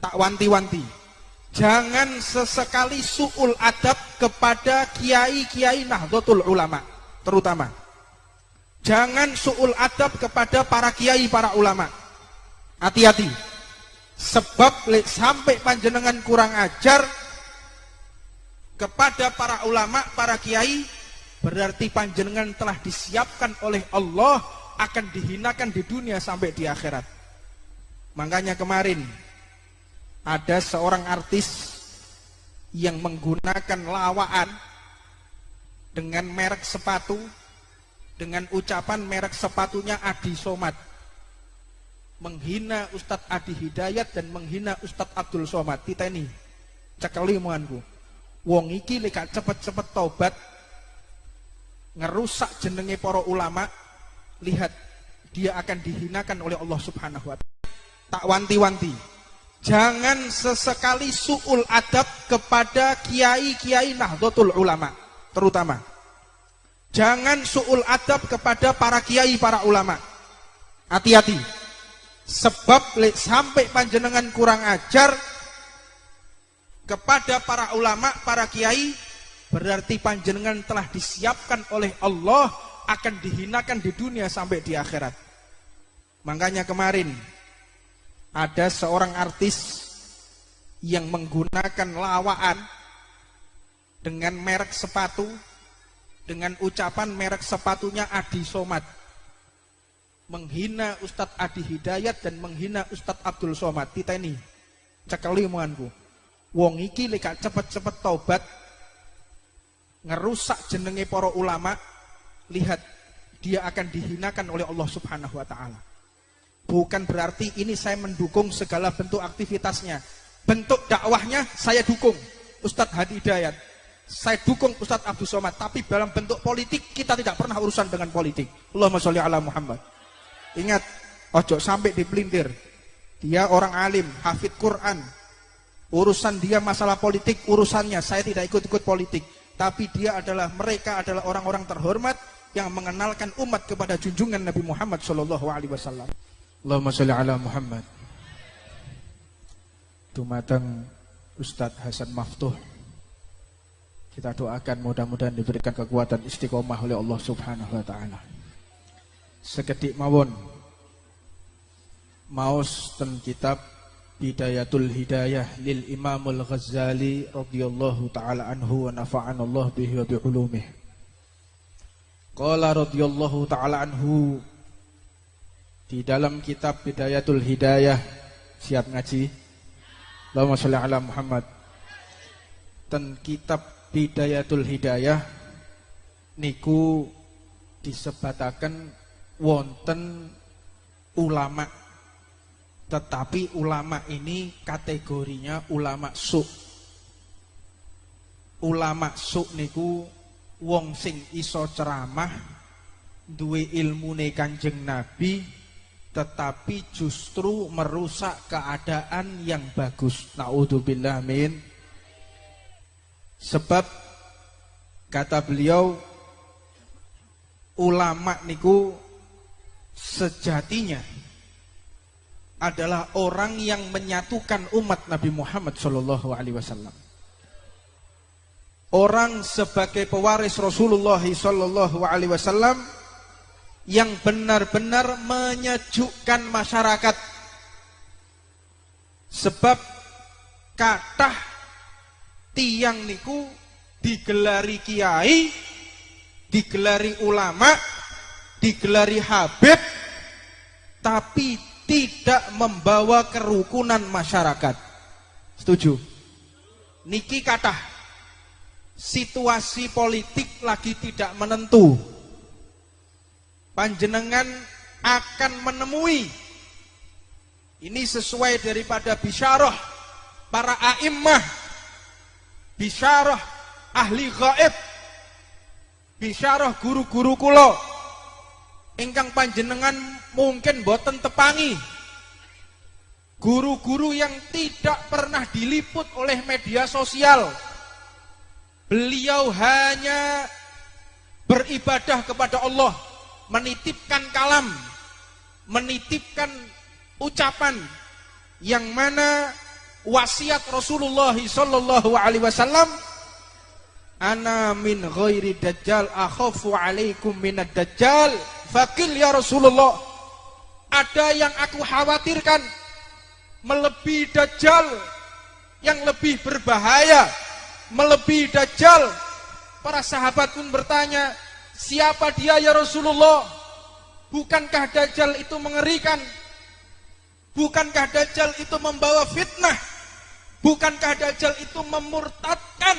tak wanti-wanti, jangan sesekali su'ul adab kepada kiai-kiai Nahdlatul Ulama. Terutama jangan su'ul adab kepada para kiai, para ulama. Hati-hati, sebab sampai panjenengan kurang ajar kepada para ulama, para kiai, berarti panjenengan telah disiapkan oleh Allah akan dihinakan di dunia sampai di akhirat. Makanya kemarin ada seorang artis yang menggunakan lawaan dengan merek sepatu, dengan ucapan merek sepatunya Adi Somad, menghina Ustadz Adi Hidayat dan menghina Ustadz Abdul Somad. Titeni cekeli muanku, wong iki lek cepet-cepet taubat ngerusak jenenge para ulama, lihat dia akan dihinakan oleh Allah Subhanahu wa taala. Tak wanti-wanti, jangan sesekali su'ul adab kepada kiai-kiai Nahdlatul Ulama. Terutama jangan su'ul adab kepada para kiai, para ulama. Hati-hati, sebab sampai panjenengan kurang ajar kepada para ulama, para kiai, berarti panjenengan telah disiapkan oleh Allah akan dihinakan di dunia sampai di akhirat. Makanya kemarin ada seorang artis yang menggunakan lawaan dengan merek sepatu, dengan ucapan merek sepatunya Adi Somad, menghina Ustadz Adi Hidayat dan menghina Ustadz Abdul Somad. Titeni cekeli muanku, wong iki lek cepet-cepet taubat ngerusak jenenge para ulama, lihat dia akan dihinakan oleh Allah Subhanahu wa taala. Bukan berarti ini saya mendukung segala bentuk aktivitasnya. Bentuk dakwahnya saya dukung Ustadz Hadi Hidayat, saya dukung Ustadz Abdul Somad, tapi dalam bentuk politik kita tidak pernah urusan dengan politik. Allahumma sholli ala Muhammad. Ingat, ojo sampai dipelintir. Dia orang alim, hafid Quran. Urusan dia masalah politik, urusannya. Saya tidak ikut-ikut politik. Tapi mereka adalah orang-orang terhormat yang mengenalkan umat kepada junjungan Nabi Muhammad SAW. Allahumma sholli ala Muhammad. Dumateng Ustadz Hasan Maftuh, kita doakan mudah-mudahan diberikan kekuatan istiqomah oleh Allah Subhanahu wa taala. Sekedik mawon maos ten kitab Bidayatul Hidayah lil Imamul Ghazali radhiyallahu taala anhu wa nafa'ana Allah bihi wa bi ulumih. Qala radhiyallahu taala anhu, di dalam kitab Bidayatul Hidayah, siap ngaji? Allahumma sholli ala Muhammad. Ten kitab Bidayatul Hidayah niku disebataken wonten ulama, tetapi ulama ini kategorinya ulama su'. Ulama su' niku wong sing iso ceramah, duwe ilmune Kanjeng Nabi, tetapi justru merusak keadaan yang bagus. Naudzubillah min. Sebab kata beliau, ulama niku sejatinya adalah orang yang menyatukan umat Nabi Muhammad SAW. Orang sebagai pewaris Rasulullah SAW yang benar-benar menyejukkan masyarakat. Sebab kathah tiyang niku digelari kiai, digelari ulama, digelari habib, tapi tidak membawa kerukunan masyarakat. Setuju? Niki kathah situasi politik lagi tidak menentu, panjenengan akan menemui, ini sesuai daripada bisyarah para a'immah, bisyarah ahli gaib, bisyarah guru-guru kula ingkang panjenengan mungkin boten tepangi, guru-guru yang tidak pernah diliput oleh media sosial. Beliau hanya beribadah kepada Allah, menitipkan kalam, menitipkan ucapan yang mana wasiat Rasulullah sallallahu alaihi wasallam, ana min ghairi dajjal akhafu alaikum minad dajjal faqil ya Rasulullah, ada yang aku khawatirkan melebihi dajjal, yang lebih berbahaya melebihi dajjal. Para sahabat pun bertanya, siapa dia ya Rasulullah? Bukankah dajjal itu mengerikan? Bukankah dajjal itu membawa fitnah? Bukankah dajjal itu memurtadkan?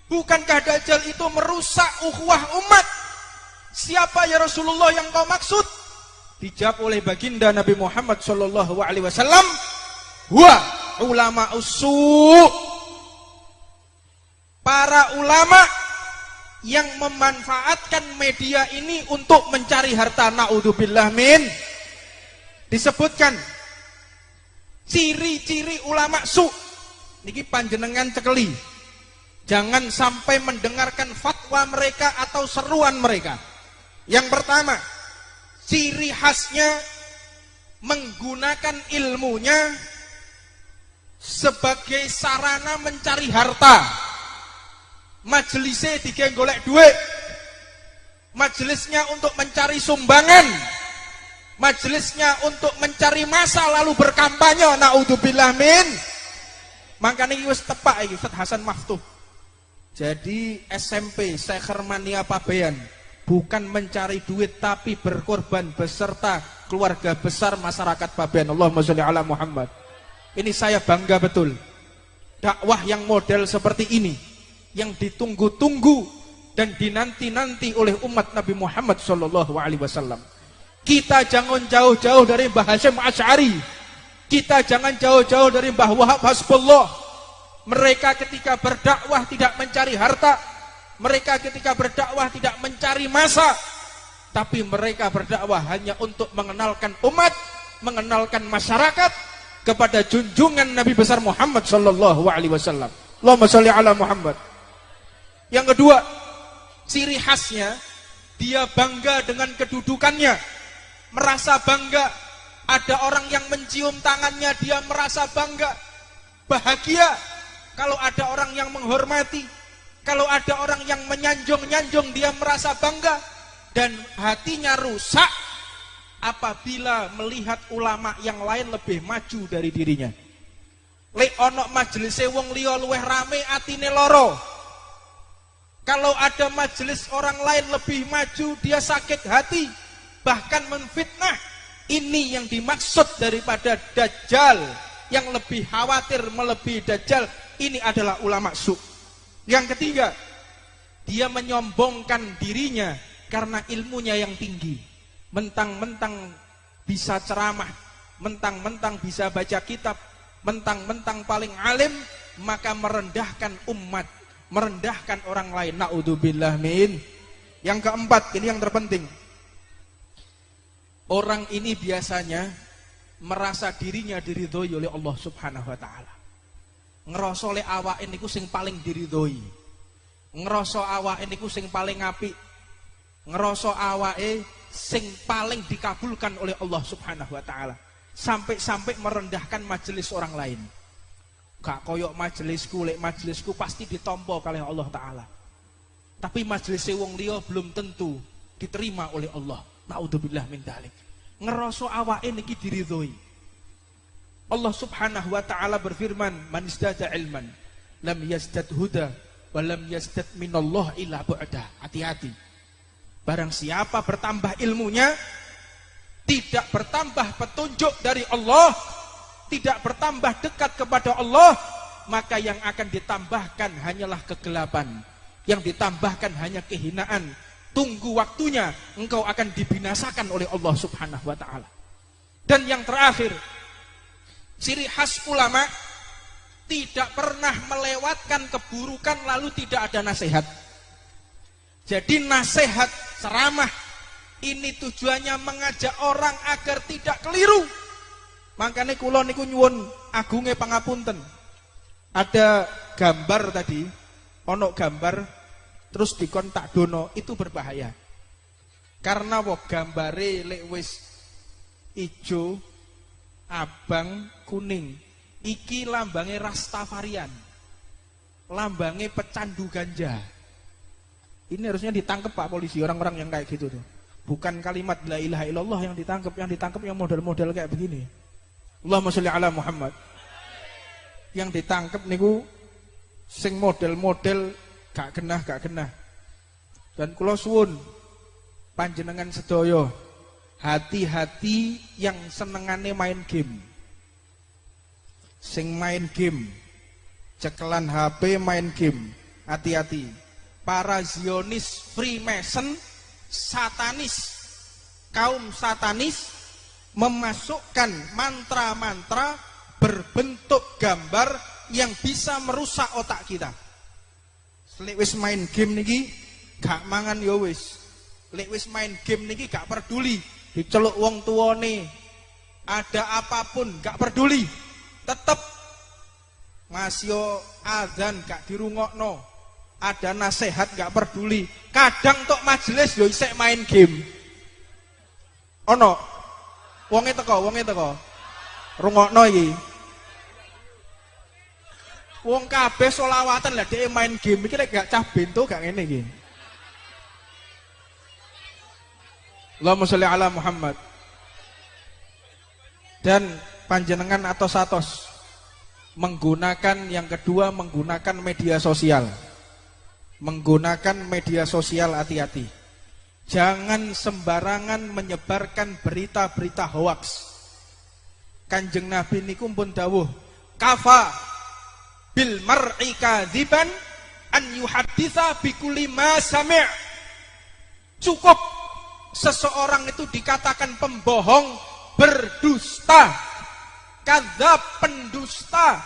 Bukankah dajjal itu merusak ukhuwah umat? Siapa ya Rasulullah yang kau maksud? Dijawab oleh baginda Nabi Muhammad sallallahu alaihi wasallam, huwa ulama usu', para ulama yang memanfaatkan media ini untuk mencari harta. Naudzubillah min. Disebutkan ciri-ciri ulama su. Niki panjenengan cekeli, jangan sampai mendengarkan fatwa mereka atau seruan mereka. Yang pertama, ciri khasnya menggunakan ilmunya sebagai sarana mencari harta. Majelisnya digawe golek duit, majelisnya untuk mencari sumbangan, majelisnya untuk mencari masa lalu berkampanye. Naudzubillah min. Makanya ini wis tepak iki Ustaz Hasan Maftuh. Jadi SMP Syekh Hermania Pabean bukan mencari duit tapi berkorban beserta keluarga besar masyarakat Pabean. Allahumma sholli ala Muhammad. Ini saya bangga betul. Dakwah yang model seperti ini, yang ditunggu-tunggu dan dinanti-nanti oleh umat Nabi Muhammad sallallahu alaihi wasallam. Kita jangan jauh-jauh dari Mbah Hasyim Asy'ari. Kita jangan jauh-jauh dari Mbah Wahab Hasbullah. Mereka ketika berdakwah tidak mencari harta, mereka ketika berdakwah tidak mencari masa, tapi mereka berdakwah hanya untuk mengenalkan umat, mengenalkan masyarakat kepada junjungan Nabi besar Muhammad sallallahu alaihi wasallam. Allahumma sholli ala Muhammad. Yang kedua, ciri khasnya dia bangga dengan kedudukannya, merasa bangga. Ada orang yang mencium tangannya, dia merasa bangga, bahagia. Kalau ada orang yang menghormati, kalau ada orang yang menyanjung-nyanjung, dia merasa bangga. Dan hatinya rusak apabila melihat ulama yang lain lebih maju dari dirinya. Lek ono majelis wong liya luweh rame, atine loro. Kalau ada majelis orang lain lebih maju, dia sakit hati, bahkan menfitnah. Ini yang dimaksud daripada dajjal, yang lebih khawatir melebihi dajjal. Ini adalah ulama su. Yang ketiga, dia menyombongkan dirinya karena ilmunya yang tinggi. Mentang-mentang bisa ceramah, mentang-mentang bisa baca kitab, mentang-mentang paling alim, maka merendahkan umat, merendahkan orang lain. Naudzubillah min. Yang keempat, ini yang terpenting. Orang ini biasanya merasa dirinya diridhoi oleh Allah Subhanahu wa taala. Ngerasa oleh awake niku sing paling diridhoi. Ngerasa awake niku sing paling apik. Ngerasa awake sing paling dikabulkan oleh Allah Subhanahu wa taala. Sampai-sampai merendahkan majelis orang lain. Gak koyok majelisku, lek majelisku pasti ditampa kalih Allah taala. Tapi majelis wong liya belum tentu diterima oleh Allah. Naudzubillah min dzalik. Ngerasa awake niki diridhoi. Allah Subhanahu wa taala berfirman, "Man izdada ilman lam yazdad huda wa lam yazdad minallah illa bu'da." Hati-hati. Barang siapa bertambah ilmunya, tidak bertambah petunjuk dari Allah, tidak bertambah dekat kepada Allah, maka yang akan ditambahkan hanyalah kegelapan. Yang ditambahkan hanya kehinaan. Tunggu waktunya, engkau akan dibinasakan oleh Allah Subhanahu wa taala. Dan yang terakhir, ciri khas ulama tidak pernah melewatkan keburukan lalu tidak ada nasihat. Jadi nasihat, ceramah ini tujuannya mengajak orang agar tidak keliru. Makanya kula niku nyuwun agunge pangapunten. Ada gambar tadi, ono gambar terus dikontak dono, itu berbahaya. Karena wong gambare lek wis ijo, abang, kuning, Iki lambange Rastafarian, lambange pecandu ganja. Ini harusnya ditangkap Pak polisi, orang-orang yang kayak gitu tuh. Bukan kalimat la ilaha illallah yang ditangkap yang model-model kayak begini. Allahumma sholli ala Muhammad. Yang ditangkap niku sing model-model gak genah. Dan kula suwun panjenengan sedaya, hati-hati yang senengane main game. Sing main game, cekelan HP main game, hati-hati. Para Zionis, Freemason, satanis, kaum satanis memasukkan mantra-mantra berbentuk gambar yang bisa merusak otak kita. Lek wis main game niki gak mangan ya wis. Lek wis main game niki gak peduli diceluk wong tuane, ada apapun gak peduli. Tetep masih azan gak dirungokno, ada nasihat gak peduli. Kadang tok majelis yo isek main game. Ono wonge teko rungokno iki. Wong kabeh selawatan lah dhek main game iki lek gak cah bento gak ngene iki. Allahumma sholli ala Muhammad. Dan panjenengan atau satos menggunakan yang kedua, menggunakan media sosial. Menggunakan media sosial, hati-hati. Jangan sembarangan menyebarkan berita-berita hoaks. Kanjeng Nabi niku pun dawuh, kafa bil mar'i kadziban an yuhadditsa bi kulli ma sami'. Cukup seseorang itu dikatakan pembohong, berdusta, kadzab, pendusta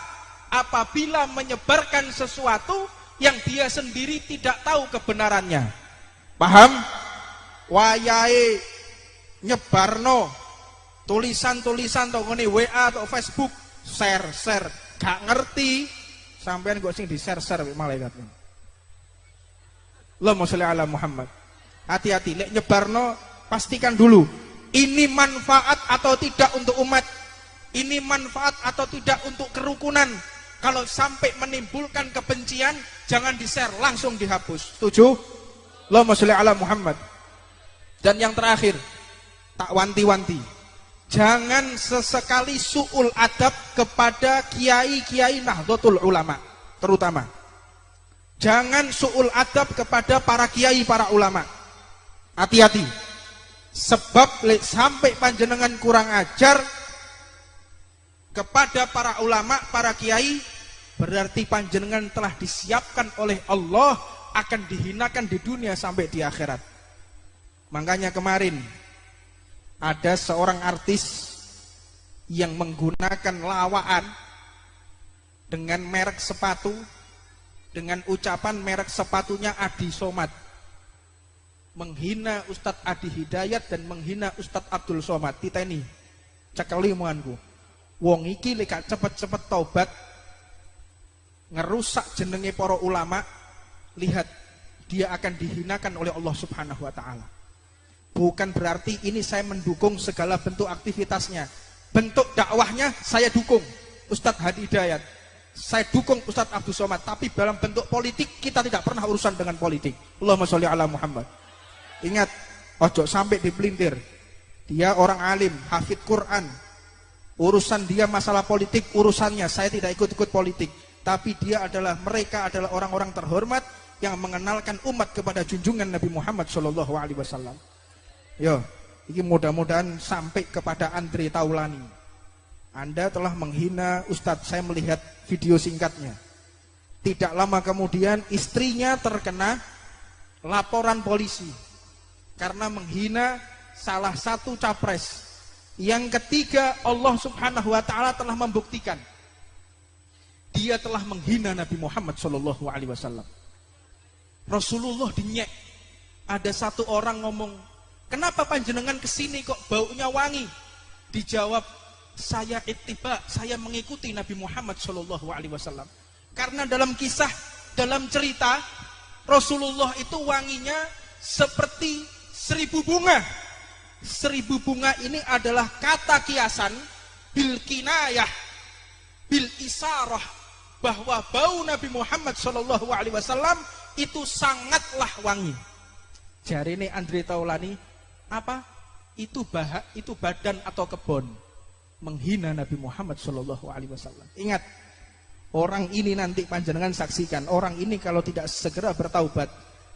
apabila menyebarkan sesuatu yang dia sendiri tidak tahu kebenarannya. Paham? Wayahe nyebarno tulisan-tulisan to ngene WA atau Facebook, share, gak ngerti sampean kok sing di-share malaikat. Allahumma sholli ala Muhammad. Hati-hati lek nyebarno, pastikan dulu ini manfaat atau tidak untuk umat, ini manfaat atau tidak untuk kerukunan. Kalau sampai menimbulkan kebencian, jangan di-share, langsung dihapus. Setuju? Allahumma sholli ala Muhammad. Dan yang terakhir, tak wanti-wanti, jangan sesekali su'ul adab kepada kiai-kiai Nahdlatul Ulama, terutama. Jangan su'ul adab kepada para kiai, para ulama. Hati-hati. Sebab sampai panjenengan kurang ajar kepada para ulama, para kiai, berarti panjenengan telah disiapkan oleh Allah akan dihinakan di dunia sampai di akhirat. Makanya kemarin ada seorang artis yang menggunakan lawaan dengan merek sepatu, dengan ucapan merek sepatunya Adi Somad, menghina Ustadz Adi Hidayat dan menghina Ustadz Abdul Somad. Titeni cekeli muanku, wong iki lek cepet-cepet taubat ngerusak jenenge para ulama, lihat dia akan dihinakan oleh Allah Subhanahu wa taala. Bukan berarti ini saya mendukung segala bentuk aktivitasnya. Bentuk dakwahnya saya dukung Ustadz Hadi Hidayat, saya dukung Ustadz Abdul Somad, tapi dalam bentuk politik kita tidak pernah urusan dengan politik. Allahumma sholli ala Muhammad. Ingat, ojo sampai dipelintir. Dia orang alim, hafid Quran. Urusan dia masalah politik, urusannya. Saya tidak ikut-ikut politik. Tapi mereka adalah orang-orang terhormat yang mengenalkan umat kepada junjungan Nabi Muhammad SAW. Yo, ini mudah-mudahan sampai kepada Andre Taulani. Anda telah menghina Ustadz, saya melihat video singkatnya. Tidak lama kemudian istrinya terkena laporan polisi karena menghina salah satu capres. Yang ketiga, Allah Subhanahu wa taala telah membuktikan dia telah menghina Nabi Muhammad SAW. Rasulullah dinyek. Ada satu orang ngomong, kenapa panjenengan kesini kok baunya wangi? Dijawab, saya ittiba, saya mengikuti Nabi Muhammad SAW. Karena dalam kisah, dalam cerita, Rasulullah itu wanginya seperti 1000 bunga. 1000 bunga ini adalah kata kiasan bil kinayah, bil isarah bahwa bau Nabi Muhammad Shallallahu Alaihi Wasallam itu sangatlah wangi. Jarine Andre Taulani, apa? Itu badan atau kebon, menghina Nabi Muhammad Shallallahu Alaihi Wasallam. Ingat, orang ini nanti panjenengan saksikan, orang ini kalau tidak segera bertaubat,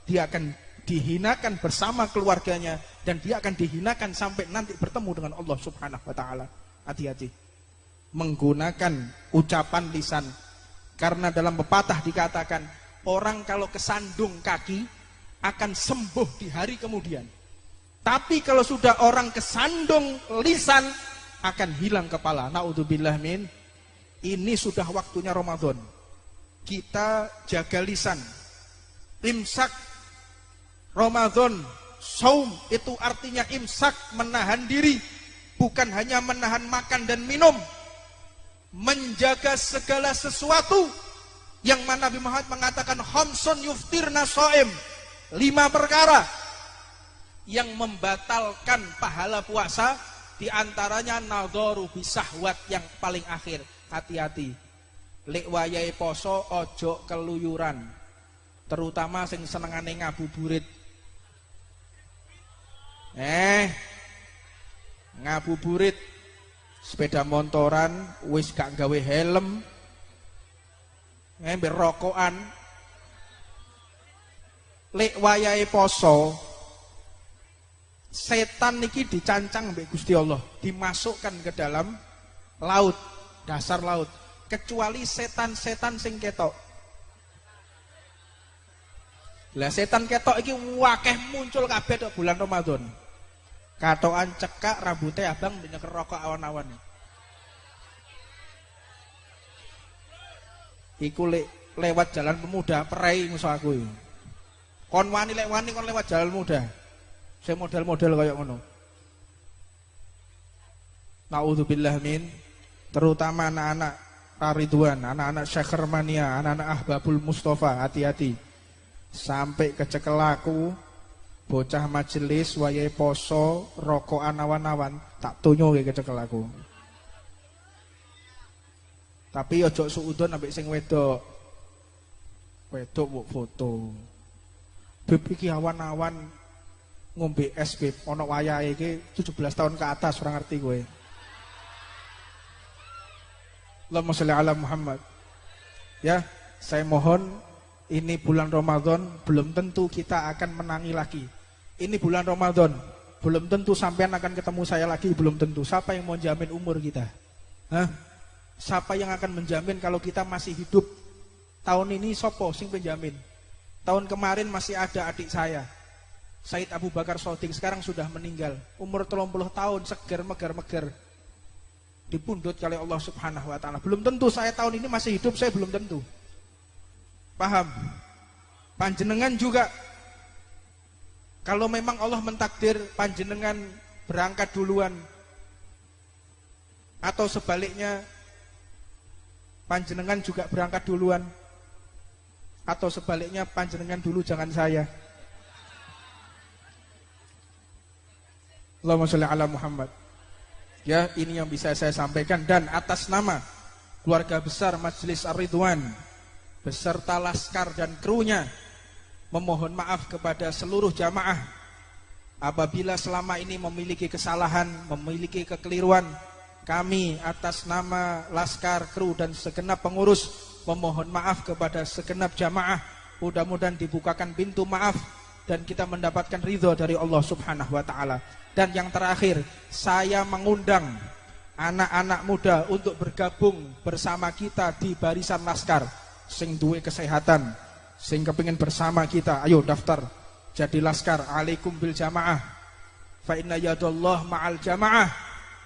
dia akan dihinakan bersama keluarganya dan dia akan dihinakan sampai nanti bertemu dengan Allah Subhanahu Wa Taala. Hati-hati menggunakan ucapan lisan, karena dalam pepatah dikatakan orang kalau kesandung kaki akan sembuh di hari kemudian. Tapi kalau sudah orang kesandung lisan akan hilang kepala. Naudzubillah min. Ini sudah waktunya Ramadan. Kita jaga lisan. Imsak Ramadan, saum itu artinya imsak, menahan diri, bukan hanya menahan makan dan minum. Menjaga segala sesuatu yang mana Nabi Muhammad mengatakan khamsun yuftirna shaim, 5 perkara yang membatalkan pahala puasa, diantaranya nadharu bisahwat yang paling akhir. Hati-hati, lek wayahe poso ojo keluyuran, terutama sing senengane ngabuburit. Ngabuburit sepeda motoran wis gak gawe helm, ngembe rokokan. Lek wayahe poso, setan niki dicancang mbek Gusti Allah, dimasukkan ke dalam laut, dasar laut, kecuali setan-setan sing ketok. Lah setan ketok iki wakeh muncul kabeh tok bulan Ramadan. Katokan cekak, rambutnya abang nyeker rokok awan-awan. Iku lewat jalan pemuda perai musuh aku. Kon wani lek wani kon lewat jalan muda. Saya model-model kayak ngono. Naudzubillah min, terutama anak-anak Ridwan, anak-anak Syekhar Mania, anak-anak Ahbabul Mustafa, hati-hati. Sampai kecekel aku, bocah majelis wayahe poso, rokokan awan-awan, tak tunyo ke kecekel aku. Tapi ojo suudon ambek sing wedok. Wedok mbok foto. Beb iki awan-awan ngombe es beb, ono wayahe iki 17 tahun ke atas, ora ngerti kowe. Allahumma sholli ala Muhammad. Ya, saya mohon, ini bulan Ramadan, belum tentu kita akan menangi lagi. Ini bulan Ramadan, belum tentu sampean akan ketemu saya lagi, belum tentu. Siapa yang mau jamin umur kita? Hah? Siapa yang akan menjamin kalau kita masih hidup? Tahun ini sopo sing penjamin? Tahun kemarin masih ada adik saya, Said Abu Bakar Shodiq, sekarang sudah meninggal. Umur 30 tahun, seger, megar-megar. Dipundhut oleh Allah Subhanahu Wa Taala. Belum tentu saya tahun ini masih hidup, saya belum tentu. Paham? Panjenengan juga, kalau memang Allah mentakdir panjenengan berangkat duluan, atau sebaliknya panjenengan juga berangkat duluan, atau sebaliknya panjenengan dulu jangan saya. Allahumma sholli ala Muhammad. Ya, ini yang bisa saya sampaikan, dan atas nama keluarga besar Majelis Ar-Ridwan beserta laskar dan krunya memohon maaf kepada seluruh jamaah apabila selama ini memiliki kesalahan, memiliki kekeliruan. Kami atas nama laskar, kru dan segenap pengurus memohon maaf kepada segenap jamaah. Mudah-mudahan dibukakan pintu maaf dan kita mendapatkan ridho dari Allah Subhanahu Wa Taala. Dan yang terakhir, saya mengundang anak-anak muda untuk bergabung bersama kita di barisan laskar. Sing duwe kesehatan, sing kepingin bersama kita, ayo daftar jadi laskar. Alaikum bil jamaah, fa inna yadallah ma'al jamaah.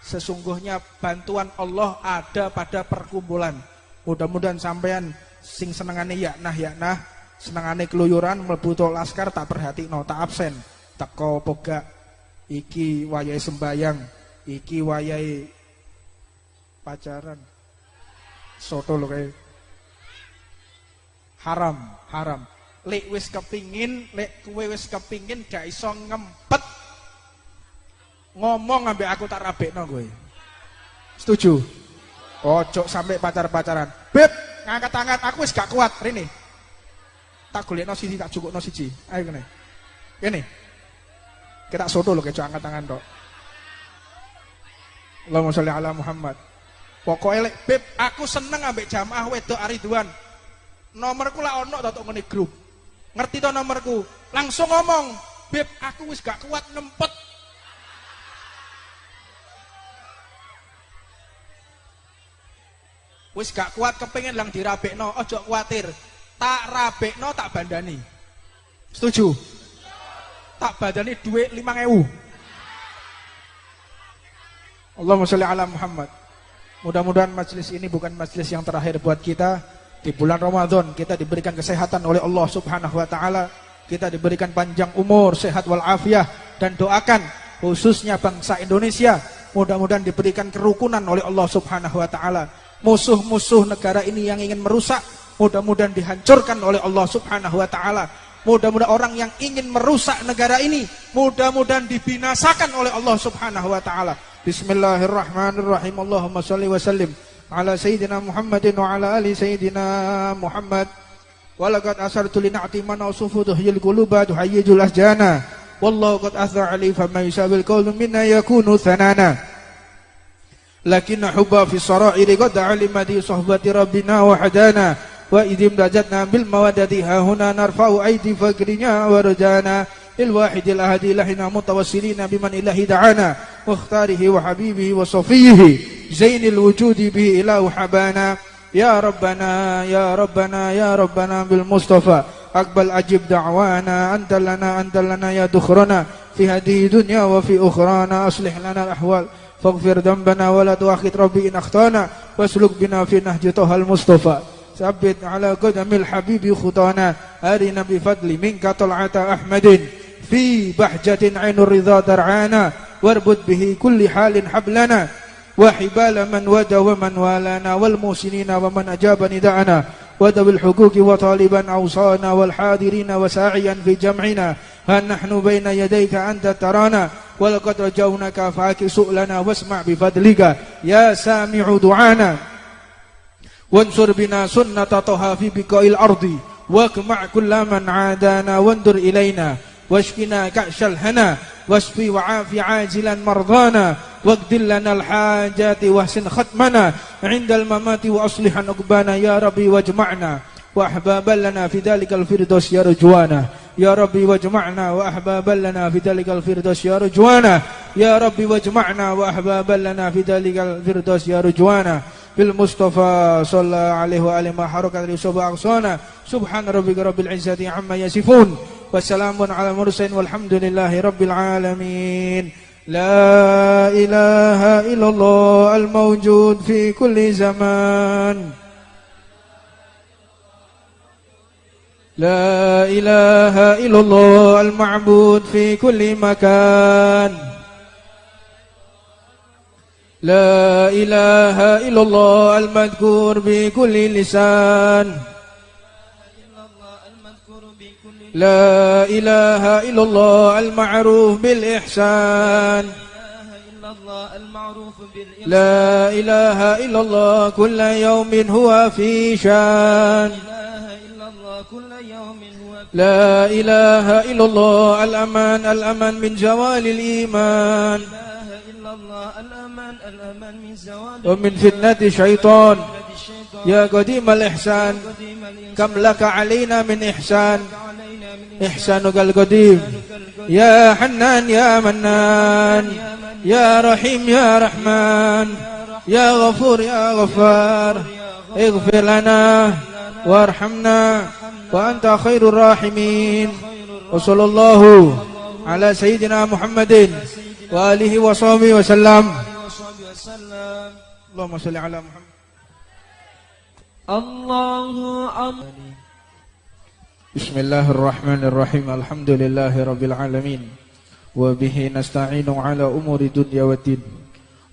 Sesungguhnya bantuan Allah ada pada perkumpulan. Mudah-mudahan sampean sing senengane yaknah, senengane keluyuran mlebu laskar tak perhatikno, tak absen, teko pogak. Iki wayahe sembayang, iki wayahe pacaran. Soto lho kae. Haram. Lek wis kepingin, lek kowe wis kepingin gak iso ngempet ngomong ambek aku tak rabekno kowe. Setuju? Ojo sampai pacar-pacaran. Beb, ngangkat-angkat aku wis gak kuat rene. Tak golekno siji tak cukupno siji. Ayo kene. Kene. Kita soto lho keco angkat tangan tok. Allahumma sholli ala Muhammad. Pokoknya lek beb aku seneng ambek jamaah wedok Ariduan. Nomorku lah ono tok ngene grup. Ngerti to nomorku? Langsung ngomong, "Beb, aku wis gak kuat nempet." Wis gak kuat kepengin lang dirabekno, ojo kuatir. Tak rabekno tak bandani. Setuju? Tak bandani duit 5.000. Allahumma sholli ala Muhammad. Mudah-mudahan majelis ini bukan majelis yang terakhir buat kita. Di bulan Ramadan kita diberikan kesehatan oleh Allah Subhanahu wa taala. Kita diberikan panjang umur, sehat wal afiah, dan doakan khususnya bangsa Indonesia mudah-mudahan diberikan kerukunan oleh Allah Subhanahu wa taala. Musuh-musuh negara ini yang ingin merusak mudah-mudahan dihancurkan oleh Allah Subhanahu wa taala. Mudah-mudahan orang yang ingin merusak negara ini mudah-mudahan dibinasakan oleh Allah Subhanahu wa taala. Bismillahirrahmanirrahim. Allahumma shalli wa sallim ala sayyidina Muhammadin wa ala ali sayyidina Muhammad. Walaqad asartu li na'ti man usufu tuhyil quluba tuhayyijul asjana. Wallahu qad athar ali fama yusabil qawlu minna yakunu thanana. Lakinna hubba fi sara'iri qad alima di sohbati rabbina wa hadana. Wa idim dajatna bil mawadati hahuna narfa'u aidi fakrinya wa rajana. Ilwahidil ahadi lahina mutawassilina biman ilahi da'ana. Mukhtarihi wa habibihi wa sofihi. Zainil wujudi bihi ilahu habana. Ya Rabbana, Ya Rabbana, Ya Rabbana bil Mustafa. Akbal ajib da'wana. Antalana ya dukhrana. Fi hadihi dunya wa fi ukhrana. Aslih lana al-ahwal. Faghfir dhanbana wa la tuakhid rabbi in akhtana. Wasluk bina fi nahji tohal Mustafa. Sabbit ala qadamil habibi khutana. Arina bifadli minka tal'ata Ahmadin. Fi bahjatin ainur ridha dar'ana. Warbud bihi kulli halin hablana. Wahibala man wada wa man walana. Wal musinina wa man ajaba nida'ana. Wadabil hukuki wa taliban awsana. Wal hadirina wa sa'iyan fi jam'ina. Han nahnu baina yadayka anta tarana. Walaqad rajawnaka fa'aki su'lana. Wasma' bifadlika ya sami'u du'ana. Wansur bina sunnata toha fi biqa'il ardi. Wakma' kulla man adana. Wandur ilayna washkina ka'syal hana. Wasfi wa'afi ajilan mardana. Waqdil lana al-hajati wahsin khatmana. Indal mamati wa aslihan uqbana. Ya Rabbi wajma'na wa ahbaban lana fi dalikal firdaus ya rujwana. Ya Rabbi wajma'na wa ahbaban lana fi dalikal firdaus ya rujwana. Ya Rabbi wajma'na wa ahbaban lana fi dalikal firdaus ya rujwana. Bil Mustafa sallallahu alaihi wa alihi ma harakat li subha aqsana. Subhana rabbika rabbil izzati amma yasifun. Wassalamun ala mursalin walhamdulillahi rabbil alamin. La ilaha illallah al-mawjud fi kulli zaman. La ilaha illallah al-ma'bud fi kulli makan. La ilaha illallah al-madhkur bi kulli lisan. La ilaha illallah al-ma'ruf bil ihsan. La ilaha illallah kulla yawmin huwa fi shan. La ilaha illallah al-aman min zawalil iman. Wa min fitnati syaitan. Ya qadimal ihsan. Kam laka alaina min ihsan. Ihsanukal qadim. Ya Hannan ya Mannan. Ya Rahim ya Rahman. Ya Ghafur ya Ghaffar. Ighfir lana warhamna wa anta khairur rahimin. Wa sallallahu ala sayyidina Muhammadin wa alihi wa sahbihi wa sallam. Allahumma shalli ala Muhammad. Bismillahirrahmanirrahim. Alhamdulillahi rabbil alamin. Wa bihi nasta'inu ala umuri dunya waddin.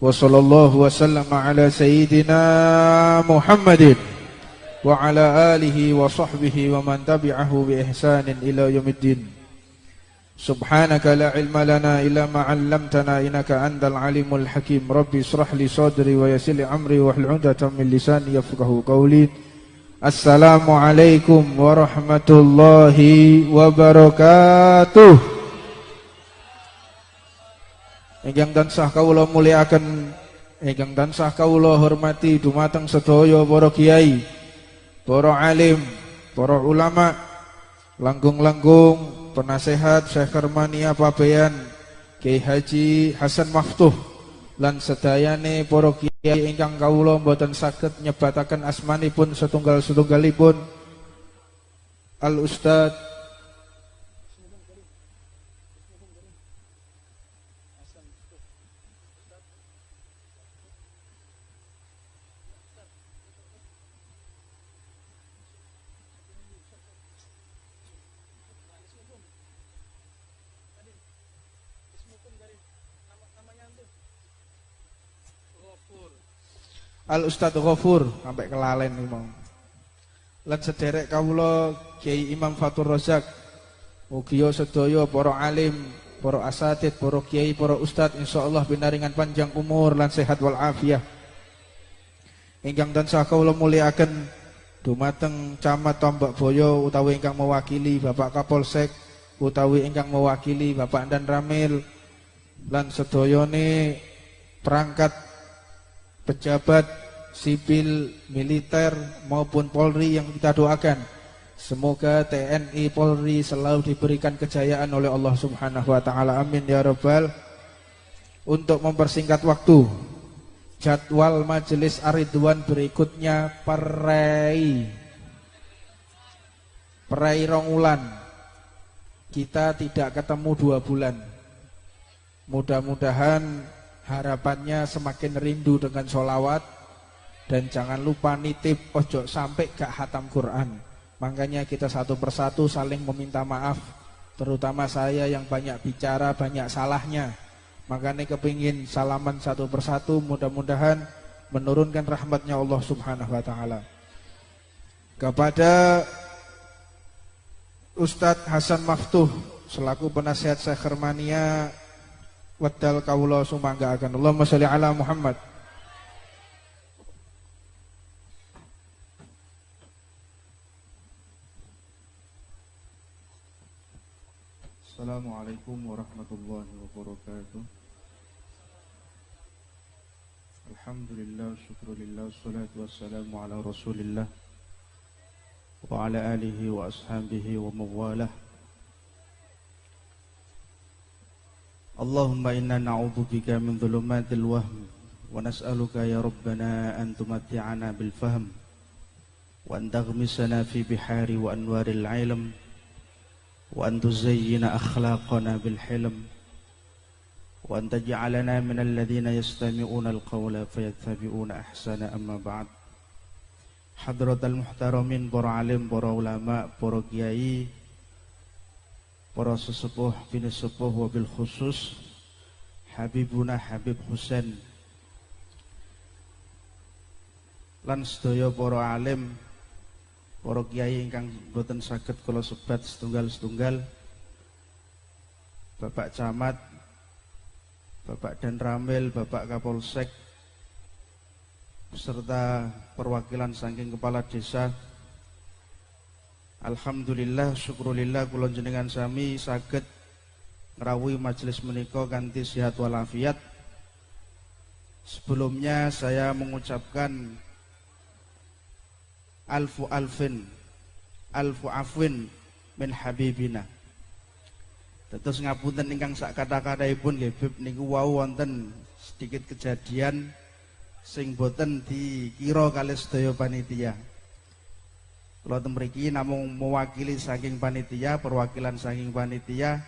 Wa sallallahu wa sallama ala sayyidina Muhammadin wa ala alihi wa sahbihi wa man tabi'ahu bi ihsanin ila yaumiddin. Subhanaka la ilma lana illa ma 'allamtana innaka antal alimul hakim. Rabbi israh li sadri wa yassir li amri wahlul 'uqdatam min lisani yafqahu qawli. Assalamualaikum warahmatullahi wabarakatuh. Ingkang tansah kawula mulyakaken, ingkang tansah kawula hormati dumateng sedaya para kiai, para alim, para ulama, langgung-langgung penasehat Syekh Hermania Pabean, Kiai Haji Hasan Maftuh lan sedayane para kiai ingkang kawula mboten saged nyebataken asmanipun setunggal-setunggalipun. Al Ustad Al Ustad Ghafur sampai kelalen nih mau. Lan sederek kawula Kiai Imam Fatur Razak, mugia sedaya para alim, para asatid, para kiai, para ustad insyaallah pinaringan panjang umur lan sehat wal afiah. Ingkang tansah kawula mulyakaken dumateng Camat Tombak Boyo utawi ingkang mewakili Bapak Kapolsek utawi ingkang mewakili Bapak Dan Ramil lan sedayane perangkat pejabat sipil, militer maupun Polri yang kita doakan. Semoga TNI Polri selalu diberikan kejayaan oleh Allah Subhanahu wa taala. Amin ya rabbal. Untuk mempersingkat waktu, jadwal majelis Ar-Ridwan berikutnya perai rongulan. Kita tidak ketemu 2 bulan. Mudah-mudahan harapannya semakin rindu dengan sholawat. Dan jangan lupa nitip ojo sampai gak hatam Quran. Makanya kita satu persatu saling meminta maaf. Terutama saya yang banyak bicara, banyak salahnya. Makanya kepingin salaman satu persatu. Mudah-mudahan menurunkan rahmatnya Allah Subhanahu wa ta'ala. Kepada Ustadz Hasan Maftuh selaku penasihat Syekh Hermania, Waddal kawula sumangga akan Allahumma sholli ala Muhammad. Assalamualaikum warahmatullahi wabarakatuh. Alhamdulillah, syukurillah, salatu wassalamu ala rasulillah wa ala alihi wa ashabihi wa mawalah. Allahumma inna na'udzubika min dhulumatil wahm wa nas'aluka ya rabbana an tumatti'ana bil fahm wa an taghmisana fi bihari wa anwaril ilm wa an tuzayyina akhlaqana bil hilm wa an taj'alana minal ladzina yastami'una al-qawla fayattabi'una ahsana. Amma ba'd. Hadratal muhtaramin, para alim, para ulama, para kiai, para sesepuh, bini sepuh, wabil khusus Habibuna Habib Husain lan sedaya para alim, para kiai ingkang boten saged kula sebat setunggal-setunggal, Bapak Camat, Bapak Dan Ramil, Bapak Kapolsek, serta perwakilan saking kepala desa. Alhamdulillah, syukurillah kula jenengan sami saged ngrawuhi majelis menika kanthi sehat walafiat. Sebelumnya saya mengucapkan alfu afwin min habibina. Terus ngapunten ingkang sak kata-kataipun nggih Bib niku wau wonten sedikit kejadian sing boten dikira kalih sedaya panitia. Kula mriki namung mewakili saking panitia, perwakilan saking panitia.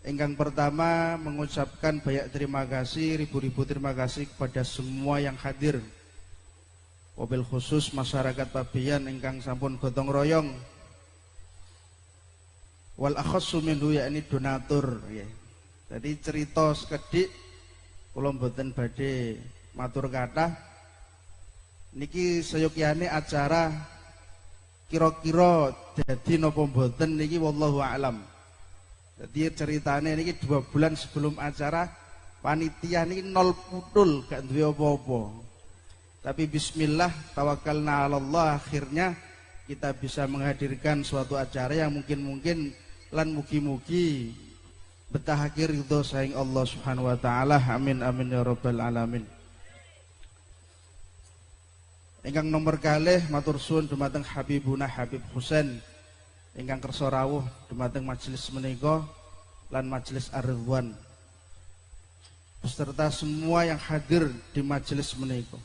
Ingkang pertama mengucapkan banyak terima kasih, ribu-ribu terima kasih kepada semua yang hadir. Wabil khusus masyarakat Pabean ingkang sampun gotong royong. Wal akhassu minhu yakni donatur ya. Jadi cerita sekedhik kula mboten badhe matur kathah. Niki sayogyane acara kira-kira dadi napa mboten niki wallahu a'lam. Jadi ceritanya ini 2 bulan sebelum acara panitia ini 0 putul, gak duwe apa-apa. Tapi bismillah tawakkalna 'alallah, akhirnya kita bisa menghadirkan suatu acara yang mungkin lan mugi-mugi betah akhir ridho saing Allah Subhanahu wa taala. Amin amin ya rabbal alamin. Ingkang nomor kalih matur suwun dumateng Habibuna Habib Husain ingkang kersa rawuh dumateng majelis menika lan majelis Ar-Ridwan beserta semua yang hadir di majelis menika.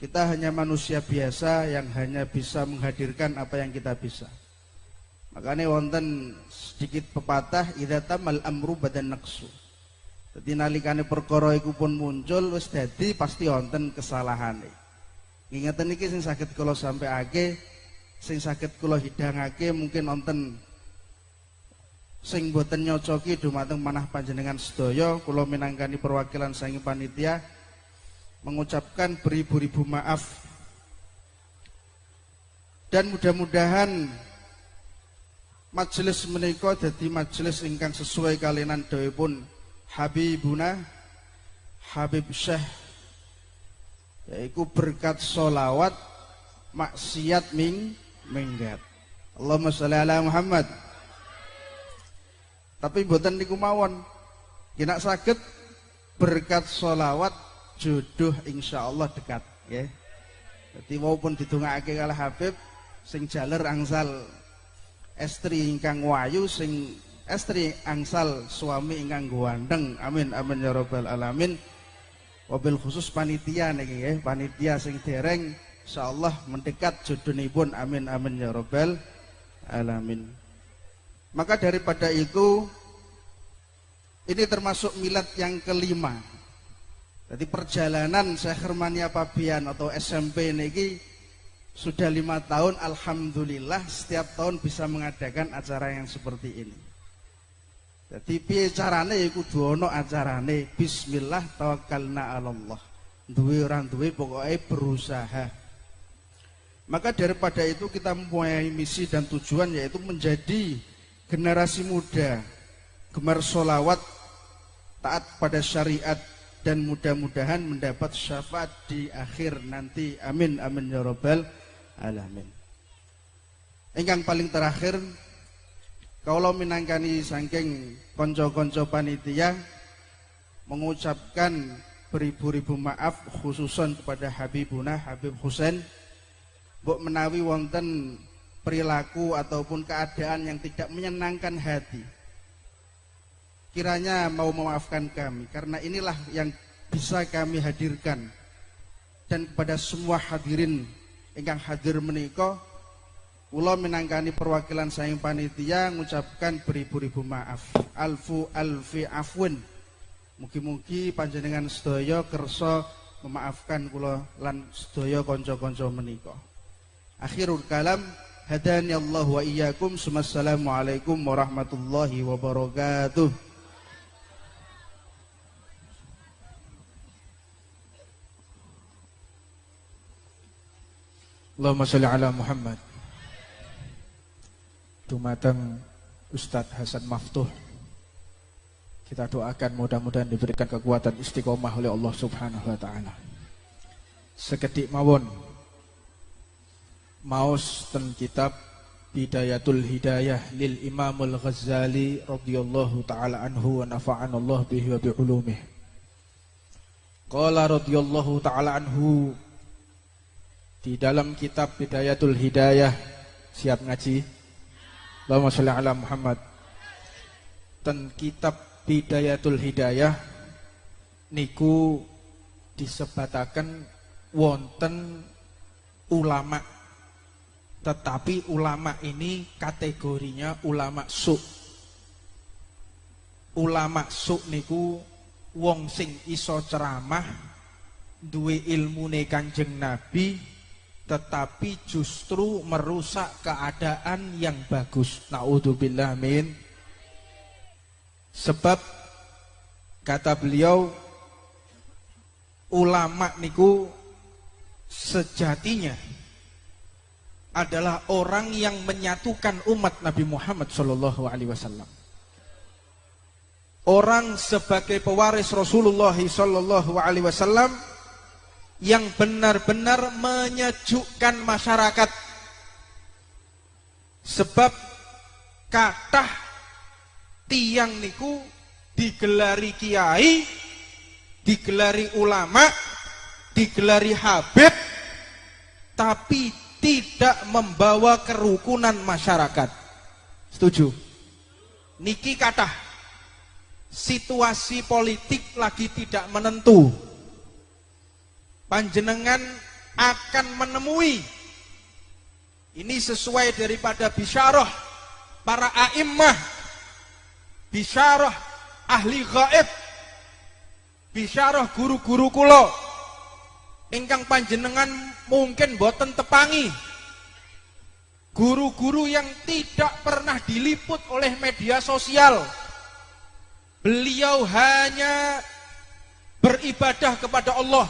Kita hanya manusia biasa yang hanya bisa menghadirkan apa yang kita bisa. Makanya wonten sedikit pepatah idza tamal amru badan naqsu. Dadi nalikane perkara iku pun muncul wis dadi pasti wonten kesalahane. Ingeten iki sing saged kula sampaiake, sing saged kula hidangake mungkin wonten sing boten nyocoki dumateng manah panjenengan sedaya. Kula minangkani perwakilan saking panitia mengucapkan beribu-ribu maaf dan mudah-mudahan majelis menika dadi majelis ingkang sesuai kalian dawuhipun Habibuna Habib Syekh, yaitu berkat sholawat maksiat minggat. Allahumma sholli ala Muhammad. Tapi mboten niku mawon, kena saged berkat sholawat jodoh insyaallah dekat ya. Jadi walaupun didongakake kalih Habib sing jaler angsal estri ingkang wayu, sing estri angsal suami ingkang gandeng. Amin amin ya rabbal alamin. Wabil khusus panitia niki nggih, panitia sing dereng insyaallah mendekat jodohnipun. Amin amin ya rabbal alamin. Maka daripada itu ini termasuk milad yang kelima. Jadi perjalanan Syekh Hermania Pabian atau SMP niki sudah 5 tahun, alhamdulillah setiap tahun bisa mengadakan acara yang seperti ini. Jadi piye carane iku kudu ana acarane bismillah tawakkalna 'alallah. Duwe ora duwe pokoke berusaha. Maka daripada itu kita mempunyai misi dan tujuan yaitu menjadi generasi muda gemar sholawat, taat pada syariat, dan mudah-mudahan mendapat syafaat di akhir nanti. Amin amin ya rabbal alamin. Ingkang paling terakhir, kalau minangkani saking konco-konco panitia mengucapkan beribu-ribu maaf khususan kepada Habibuna Habib Husain, mbok menawi wonten perilaku ataupun keadaan yang tidak menyenangkan hati, kiranya mau memaafkan kami, karena inilah yang bisa kami hadirkan. Dan kepada semua hadirin ingkang hadir menika, kula minangkani perwakilan saking panitia ngucapkan beribu-ribu maaf. Alfi afwin. Mugi-mugi panjenengan sedaya kersa memaafkan kula lan sedaya kanca-kanca menika. Akhirul kalam, hadani Allah wa iyyakum. Assalamualaikum warahmatullahi wabarakatuh. Allahumma sholli ala Muhammad. Dumateng Ustadz Hasan Maftuh, kita doakan mudah-mudahan diberikan kekuatan istiqomah oleh Allah Subhanahu wa taala. Sekedik mawon maos ten kitab Bidayatul Hidayah lil Imamul Ghazali radhiyallahu taala anhu wa nafa'ana Allah bihi wa bi ulumih. Qala radhiyallahu taala anhu, di dalam kitab Bidayatul Hidayah, siap ngaji? Allahumma sholli ala Muhammad. Ten kitab Bidayatul Hidayah niku disebataken wonten ulama, tetapi ulama ini kategorinya ulama su. Ulama su niku wong sing iso ceramah, duwe ilmune Kanjeng Nabi, tetapi justru merusak keadaan yang bagus. Naudzubillah min. Sebab kata beliau, ulama niku sejatinya adalah orang yang menyatukan umat Nabi Muhammad SAW. orang sebagai pewaris Rasulullah sallallahu alaihi wasallam yang benar-benar menyejukkan masyarakat. Sebab kathah tiyang niku digelari kiai, digelari ulama, digelari habib, tapi tidak membawa kerukunan masyarakat. Setuju? Niki kathah situasi politik lagi tidak menentu. Panjenengan akan menemui, ini sesuai daripada bisyarah para a'immah, bisyarah ahli gaib, bisyarah guru-guru kula ingkang panjenengan mungkin boten tepangi. Guru-guru yang tidak pernah diliput oleh media sosial. Beliau hanya beribadah kepada Allah,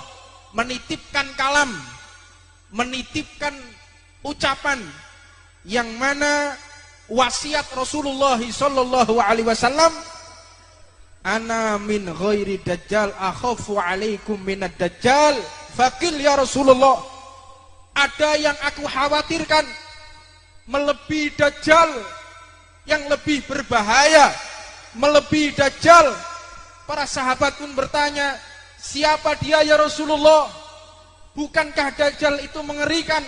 menitipkan kalam, menitipkan ucapan yang mana wasiat Rasulullah sallallahu alaihi wasallam, ana min ghairi dajjal akhafu alaikum minad dajjal fakil ya Rasulullah. Ada yang aku khawatirkan melebihi dajjal, yang lebih berbahaya melebihi dajjal. Para sahabat pun bertanya, siapa dia ya Rasulullah? Bukankah dajjal itu mengerikan?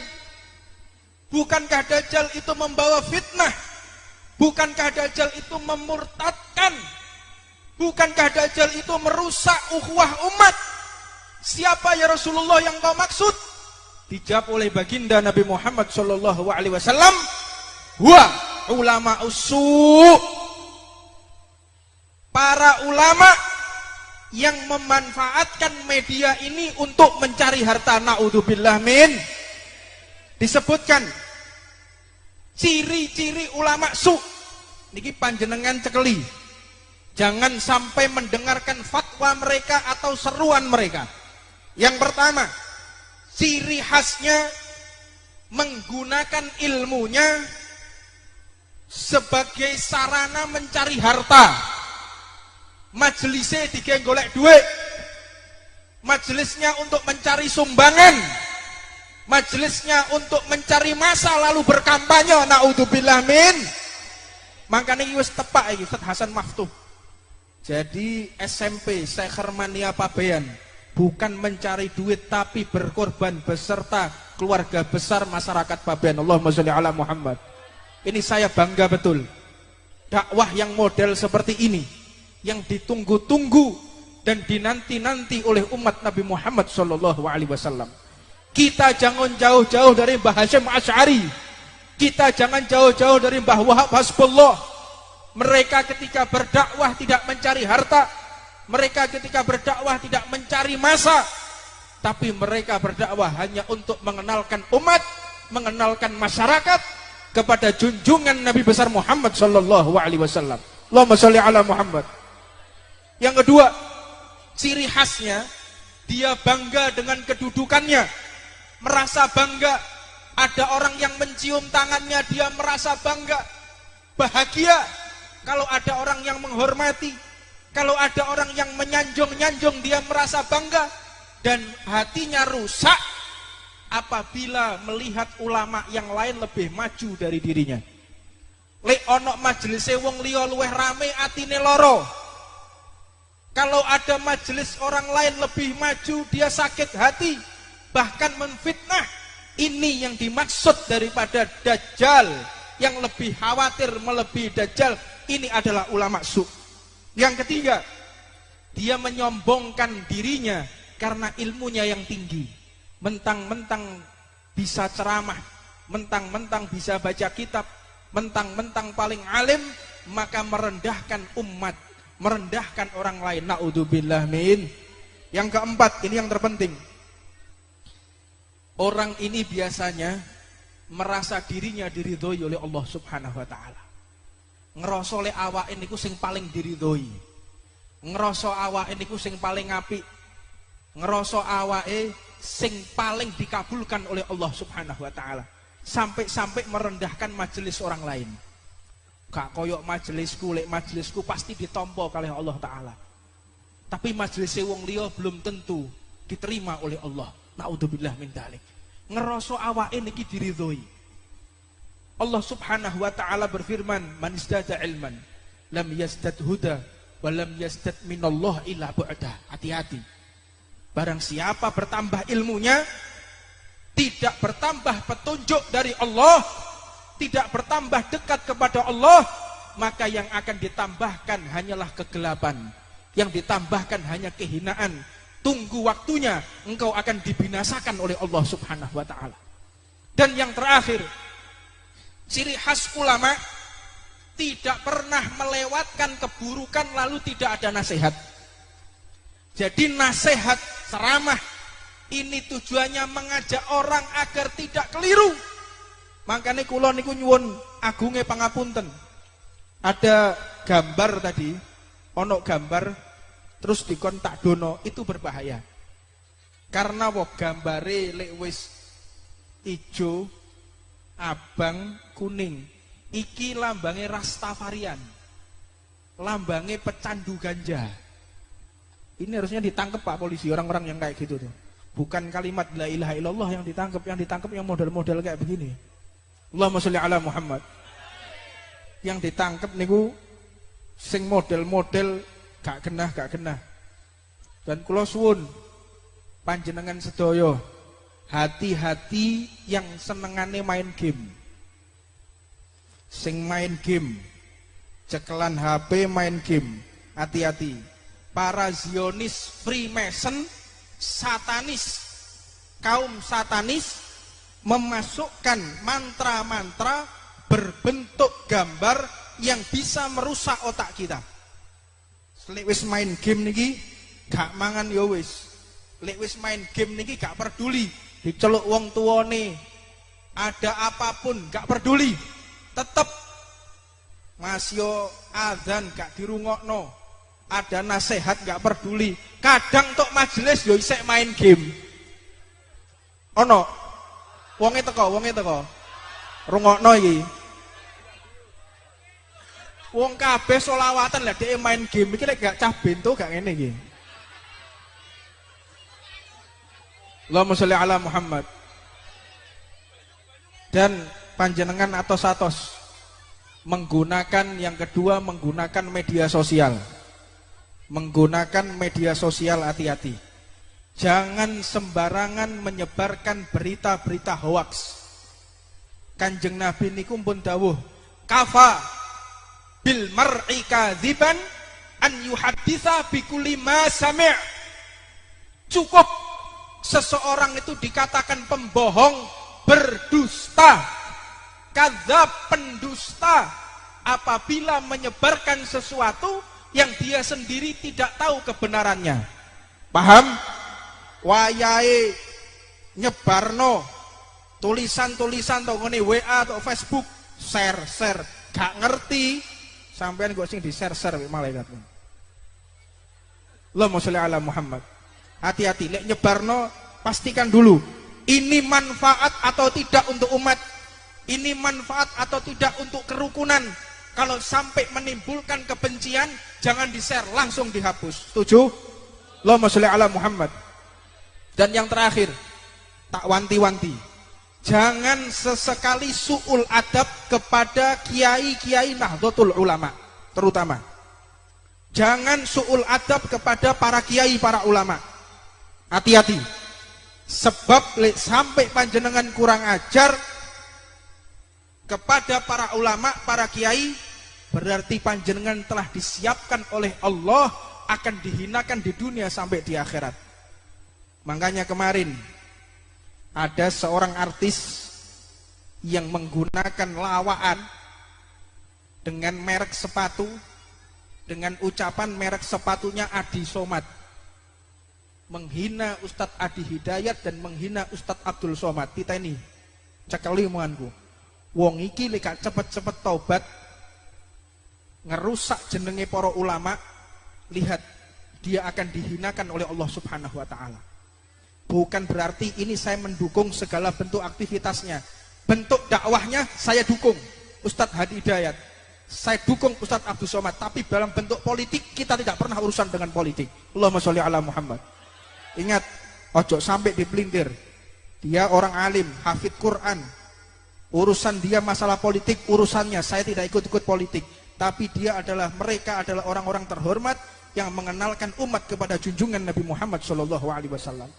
Bukankah dajjal itu membawa fitnah? Bukankah dajjal itu memurtadkan? Bukankah dajjal itu merusak ukhuwah umat? Siapa ya Rasulullah yang kau maksud? Dijawab oleh baginda Nabi Muhammad sallallahu alaihi wasallam, huwa ulama usu', para ulama yang memanfaatkan media ini untuk mencari harta. Naudzubillah min. Disebutkan ciri-ciri ulama su. Niki panjenengan cekeli. Jangan sampai mendengarkan fatwa mereka atau seruan mereka. Yang pertama, ciri khasnya menggunakan ilmunya sebagai sarana mencari harta. Majelisnya digawe golek duit, majelisnya untuk mencari sumbangan, majelisnya untuk mencari masa lalu berkampanye. Naudzubillah min. Makanya ini wis tepak iki Ustaz Hasan Maftuh. Jadi SMP Syekh Hermania Pabean bukan mencari duit tapi berkorban beserta keluarga besar masyarakat Pabean. Allahumma sholli ala Muhammad. Ini saya bangga betul. Dakwah yang model seperti ini, yang ditunggu-tunggu dan dinanti-nanti oleh umat Nabi Muhammad sallallahu alaihi wasallam. Kita jangan jauh-jauh dari Mbah Hasyim Asy'ari. Kita jangan jauh-jauh dari Mbah Wahab Hasbullah. Mereka ketika berdakwah tidak mencari harta, mereka ketika berdakwah tidak mencari masa, tapi mereka berdakwah hanya untuk mengenalkan umat, mengenalkan masyarakat kepada junjungan Nabi besar Muhammad sallallahu alaihi wasallam. Allahumma sholli ala Muhammad. Yang kedua, ciri khasnya dia bangga dengan kedudukannya, merasa bangga. Ada orang yang mencium tangannya, dia merasa bangga, bahagia. Kalau ada orang yang menghormati, kalau ada orang yang menyanjung-nyanjung, dia merasa bangga. Dan hatinya rusak apabila melihat ulama yang lain lebih maju dari dirinya. Lek ono majelise wong liya luweh rame, atine loro. Kalau ada majelis orang lain lebih maju, dia sakit hati, bahkan menfitnah. Ini yang dimaksud daripada dajjal, yang lebih khawatir melebihi dajjal. Ini adalah ulama su. Yang ketiga, dia menyombongkan dirinya karena ilmunya yang tinggi. Mentang-mentang bisa ceramah, mentang-mentang bisa baca kitab, mentang-mentang paling alim, maka merendahkan umat, merendahkan orang lain. Naudzubillah min. Yang keempat, ini yang terpenting. Orang ini biasanya merasa dirinya diridhoi oleh Allah Subhanahu wa taala. Ngerasa oleh awake niku sing paling diridhoi. Ngerasa awake niku sing paling apik. Ngerasa awake sing paling dikabulkan oleh Allah Subhanahu wa taala. Sampai-sampai merendahkan majelis orang lain. Gak koyok majelisku, lek majelisku pasti ditampa kalih Allah Ta'ala. Tapi majelis wong liya belum tentu diterima oleh Allah. Naudzubillah min dzalik. Ngeroso awake niki diridhoi. Allah Subhanahu wa Ta'ala berfirman, "Man izdada ilman lam yazdad huda wa lam yazdad minallah illa bu'da." Hati-hati. Barang siapa bertambah ilmunya, tidak bertambah petunjuk dari Allah, tidak bertambah dekat kepada Allah, maka yang akan ditambahkan hanyalah kegelapan, yang ditambahkan hanya kehinaan. Tunggu waktunya, engkau akan dibinasakan oleh Allah Subhanahu wa Ta'ala. Dan yang terakhir, ciri khas ulama tidak pernah melewatkan keburukan lalu tidak ada nasihat. Jadi nasihat, ceramah ini tujuannya mengajak orang agar tidak keliru. Makanya kula niku nyuwun agunge pangapunten. Ada gambar tadi, ono gambar terus dikon tak dono, itu berbahaya. Karena gambare lek wis ijo, abang, kuning, iki lambange Rastafarian, lambange pecandu ganja. Ini harusnya ditangkap Pak polisi, orang-orang yang kayak gitu tuh. Bukan kalimat la ilaha illallah yang ditangkap yang model-model kayak begini. Allahumma sholli ala Muhammad. Yang ditangkap niku sing model-model gak genah. Dan kula suwun panjenengan sedaya hati-hati yang senengane main game. Sing main game, cekelan HP main game, hati-hati. Para Zionis, Freemason, satanis, kaum satanis memasukkan mantra-mantra berbentuk gambar yang bisa merusak otak kita. Lek wis main game niki gak mangan ya wis. Lek wis main game niki gak peduli diceluk wong tuane, ada apapun gak peduli. Tetep Mas yo adzan gak dirungokno. Ada nasihat gak peduli. Kadang tok majelis yo isek main game. Ono wonge teko. Rungokno iki. Wong kabeh selawatan lah dhek main game iki lek gak cah bento gak ngene iki. Allahumma sholli ala Muhammad. Dan panjenengan atos-atos menggunakan yang kedua, menggunakan media sosial. Menggunakan media sosial, hati-hati. Jangan sembarangan menyebarkan berita-berita hoaks. Kanjeng Nabi niku pun dawuh, kafa bil mar'i kadziban an yuhadditsa bi kulli ma sami'. Cukup seseorang itu dikatakan pembohong, berdusta, kadzab, pendusta apabila menyebarkan sesuatu yang dia sendiri tidak tahu kebenarannya. Paham? Wayahe nyebarno tulisan-tulisan to ngene WA atau Facebook, share, gak ngerti sampean kok sing di share malaikat. Allahumma sholli ala Muhammad. Hati-hati lek nyebarno, pastikan dulu ini manfaat atau tidak untuk umat, ini manfaat atau tidak untuk kerukunan. Kalau sampai menimbulkan kebencian, jangan di-share, langsung dihapus. Setuju? Allahumma sholli ala Muhammad. Dan yang terakhir, tak wanti-wanti, jangan sesekali su'ul adab kepada kiai-kiai Nahdlatul Ulama, terutama. Jangan su'ul adab kepada para kiai, para ulama. Hati-hati. Sebab sampai panjenengan kurang ajar kepada para ulama, para kiai, berarti panjenengan telah disiapkan oleh Allah akan dihinakan di dunia sampai di akhirat. Makanya kemarin ada seorang artis yang menggunakan lawaan dengan merek sepatu, dengan ucapan merek sepatunya Adi Somad, menghina Ustadz Adi Hidayat dan menghina Ustadz Abdul Somad. Kita ini cekeli omonganku, wong iki lek cepet-cepet taubat, ngerusak jenenge para ulama, lihat dia akan dihinakan oleh Allah Subhanahu wa Ta'ala. Bukan berarti ini saya mendukung segala bentuk aktivitasnya, bentuk dakwahnya saya dukung Ustadz Hadi Hidayat, saya dukung Ustadz Abdul Somad, tapi dalam bentuk politik kita tidak pernah urusan dengan politik. Allahumma sholli ala Muhammad. Ingat, ojo sampai dipelintir. Dia orang alim, hafid Quran. Urusan dia masalah politik, urusannya. Saya tidak ikut-ikut politik. Tapi mereka adalah orang-orang terhormat yang mengenalkan umat kepada junjungan Nabi Muhammad Shallallahu Alaihi Wasallam.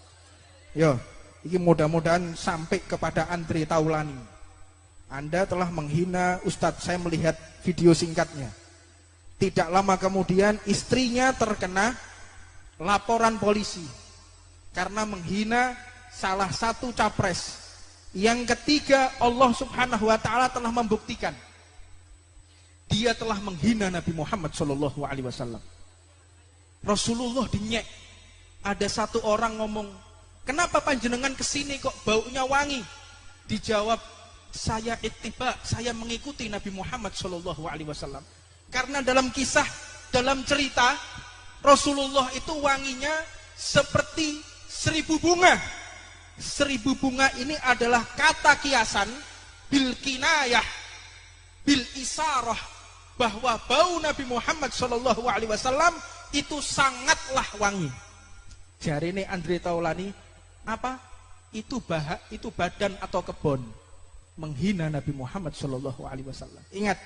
Yo, ini mudah-mudahan sampai kepada Andri Taulani. Anda telah menghina Ustadz, saya melihat video singkatnya. Tidak lama kemudian istrinya terkena laporan polisi karena menghina salah satu capres. Yang ketiga, Allah Subhanahu wa taala telah membuktikan dia telah menghina Nabi Muhammad sallallahu alaihi wasallam. Rasulullah dinyek. Ada satu orang ngomong, "Kenapa panjenengan kesini kok baunya wangi?" Dijawab, "Saya ittiba, saya mengikuti Nabi Muhammad sallallahu alaihi wasallam." Karena dalam kisah, dalam cerita, Rasulullah itu wanginya seperti 1000 bunga. 1000 bunga ini adalah kata kiasan bil kinayah, bil isarah, bahwa bau Nabi Muhammad sallallahu alaihi wasallam itu sangatlah wangi. Jarine Andre Taulani, apa? Itu badan atau kebon. Menghina Nabi Muhammad Shallallahu Alaihi Wasallam. Ingat,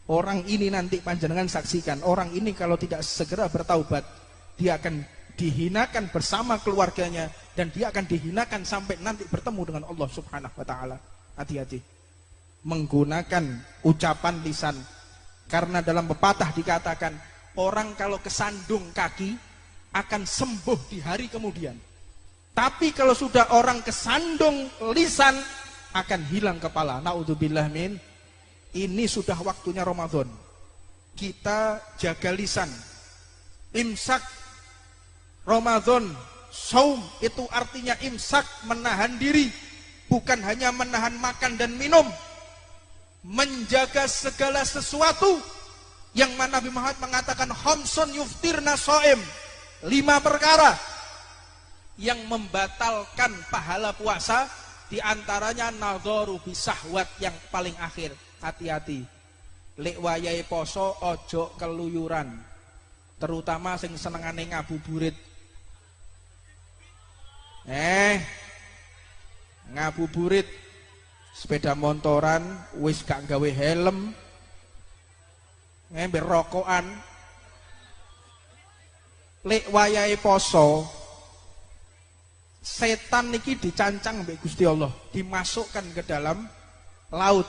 orang ini nanti panjenengan saksikan. Orang ini kalau tidak segera bertaubat, dia akan dihinakan bersama keluarganya dan dia akan dihinakan sampai nanti bertemu dengan Allah Subhanahu Wa Taala. Hati-hati menggunakan ucapan lisan, karena dalam pepatah dikatakan orang kalau kesandung kaki akan sembuh di hari kemudian. Tapi kalau sudah orang kesandung lisan akan hilang kepala. Naudzubillah min. Ini sudah waktunya Ramadan. Kita jaga lisan. Imsak Ramadan, saum itu artinya imsak, menahan diri, bukan hanya menahan makan dan minum. Menjaga segala sesuatu yang mana Nabi Muhammad mengatakan khamsun yuftirna shaim. 5 perkara yang membatalkan pahala puasa. Di antaranya nadharu bisahwat, yang paling akhir. Hati-hati. Lek wayahe poso ojo keluyuran. Terutama sing senengane ngabuburit. Ngabuburit sepeda motoran wis gak gawe helm. Ngembe rokokan. Lek wayahe poso, setan niki dicancang mbek Gusti Allah, dimasukkan ke dalam laut,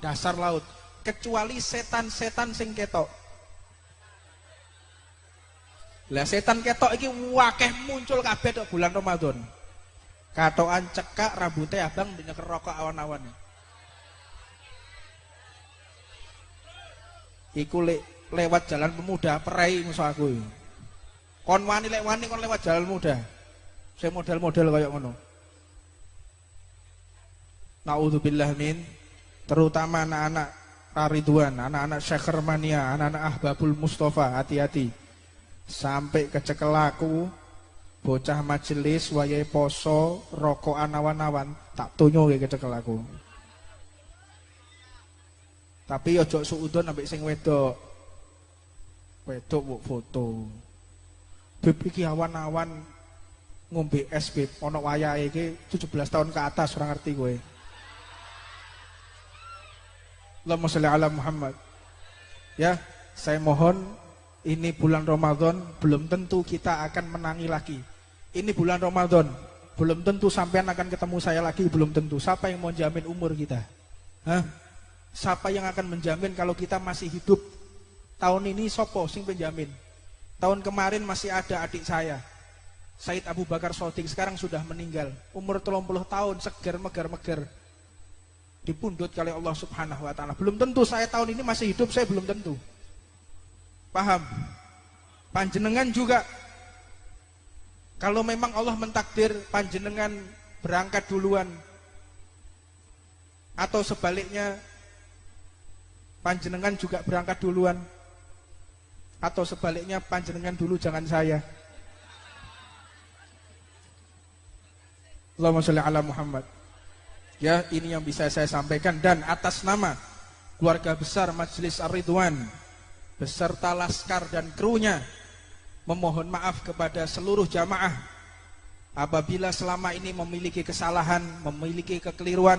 dasar laut, kecuali setan-setan sing ketok. Lah setan ketok iki wakeh muncul kabeh tok bulan Ramadan. Katokan cekak, rambutnya abang nyeker rokok awan-awan. Iku lewat jalan pemuda Perai musuh aku. Kon wani lek wani kon lewat jalan muda. Saya model-model kayak ngono. Naudzubillah min. Terutama anak-anak Ridwan, anak-anak Syekhar Mania, anak-anak Ahbabul Mustafa, hati-hati. Sampai kecekel aku, bocah majelis wayahe poso, rokokan awan-awan, tak tunyo ke kecekel aku. Tapi ojo suudon ambek sing wedok. Wedok mbok foto. Beb iki awan-awan ngombe es beb, ono wayahe iki 17 tahun ke atas, ora ngerti kowe. Allahumma sholli ala Muhammad. Ya, saya mohon, ini bulan Ramadan, belum tentu kita akan menangi lagi. Ini bulan Ramadan, belum tentu sampean akan ketemu saya lagi, belum tentu. Siapa yang mau jamin umur kita? Hah? Siapa yang akan menjamin kalau kita masih hidup? Tahun ini sopo sing penjamin? Tahun kemarin masih ada adik saya, Said Abu Bakar Shodiq, sekarang sudah meninggal. Umur 30 tahun, seger meger-meger. Dipundhut oleh Allah Subhanahu wa taala. Belum tentu saya tahun ini masih hidup, saya belum tentu. Paham? Panjenengan juga, kalau memang Allah mentakdir panjenengan berangkat duluan, atau sebaliknya panjenengan juga berangkat duluan, atau sebaliknya panjenengan dulu jangan saya. Allahumma sholli ala Muhammad. Ya, ini yang bisa saya sampaikan, dan atas nama keluarga besar Majelis Ar-Ridwan beserta laskar dan krunya memohon maaf kepada seluruh jamaah apabila selama ini memiliki kesalahan, memiliki kekeliruan.